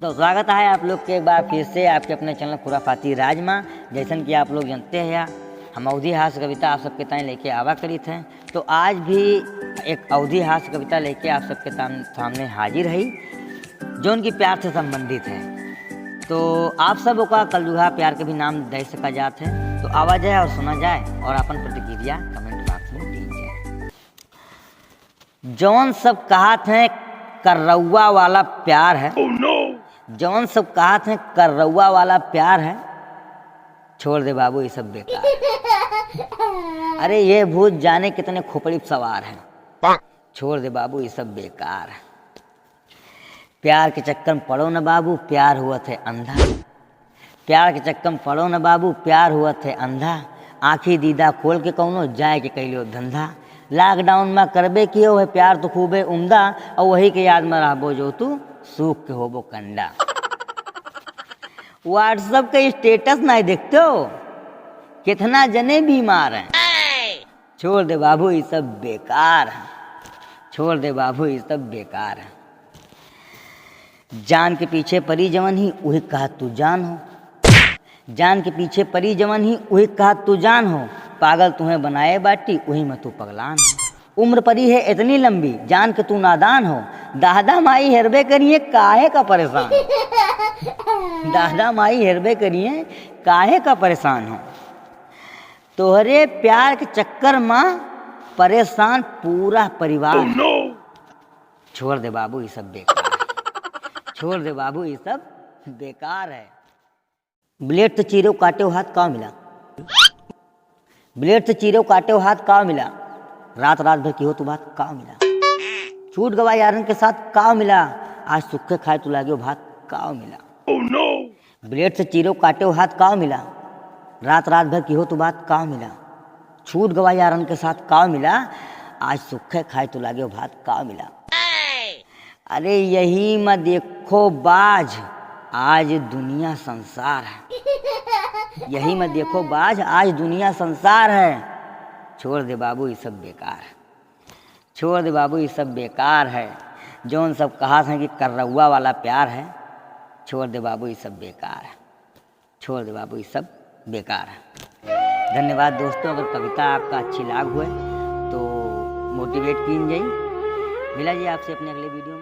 तो स्वागत है आप लोग के एक बार फिर से आपके अपने चैनल खुराफाती राजमा। जैसन कि आप लोग जानते हैं हम अवधि हास्य कविता आप सबके ताएं लेके आवा करी थे। तो आज भी एक अवधि हास्य कविता लेके आप सबके सामने हाजिर है जो उनकी प्यार से संबंधित है। तो आप सब का कलजुहा प्यार के भी नाम दे सका जात है। तो आवा जाए और सुना जाए और अपन प्रतिक्रिया कमेंट बॉक्स में दी जाए। जौन सब कहात हैं कर्रौआ वाला प्यार है। oh, no! जौन सब कहात हैं कर्रौआ वाला प्यार है, छोड़ दे बाबू ये सब बेकार। अरे ये भूत जाने कितने खोपड़ी सवार हैं, छोड़ दे बाबू ये सब बेकार है। प्यार के चक्कर में पड़ो न बाबू, प्यार हुआ थे अंधा। प्यार के चक्कर में पड़ो न बाबू, प्यार हुआ थे अंधा। आँखी दीदा खोल के कौनो जाए के कैलो धंधा। लॉकडाउन में करबे कियो है प्यार तो खूबे उम्दा, और वही के याद में रहबो जो तू सूख के होबो कंडा। व्हाट्सएप के स्टेटस नहीं देखते हो, कितना जने बीमार हैं। छोड़ दे बाबू ये सब बेकार है, छोड़ दे बाबू ये सब बेकार है। जान के पीछे परी जवन ही वही कहा तू जान हो। जान के पीछे परी जवन ही वही कहा तू जान हो। पागल तुम्हें बनाए बाटी वही में तू पगलान हो। उम्र परी है इतनी लंबी जान के तू नादान हो। दादा माई हेरबे करिए काहे का परेशान। दादा माई हेरबे करिए काहे का परेशान हो। तोहरे प्यार के चक्कर में परेशान पूरा परिवार। oh, no! छोड़ दे बाबू ये सब बेकार। छोड़ दे बाबू ये सब बेकार है। ब्लेड से चीरो काटे हाथ का मिला। ब्लेड से चीरो काटे हाथ का मिला। रात रात भर की हो तू बात का मिला। छूट गवा यारन के साथ का मिला। आज सुखे खाए तू लागे भात का मिला। oh, no! ब्लेड से चीरो काटे हाथ का मिला। रात रात भर की हो तू बात का मिला। छूट गवा यारन के साथ का मिला। आज सुखे खाए तू लागे भात का मिला। अरे यही मत देखो बाज आज दुनिया संसार है। यही मत देखो बाज आज दुनिया संसार है। छोड़ दे बाबू ये सब बेकार है। छोड़ दे बाबू ये सब बेकार है। जौन सब कहा है कि कर्रौआ वाला प्यार है, छोड़ दे बाबू ये सब बेकार है। छोड़ दे बाबू ये सब बेकार है। धन्यवाद दोस्तों। अगर कविता आपका अच्छी लाग हुए तो मोटिवेट कीजिए। मिला जी आपसे अपने अगले वीडियो।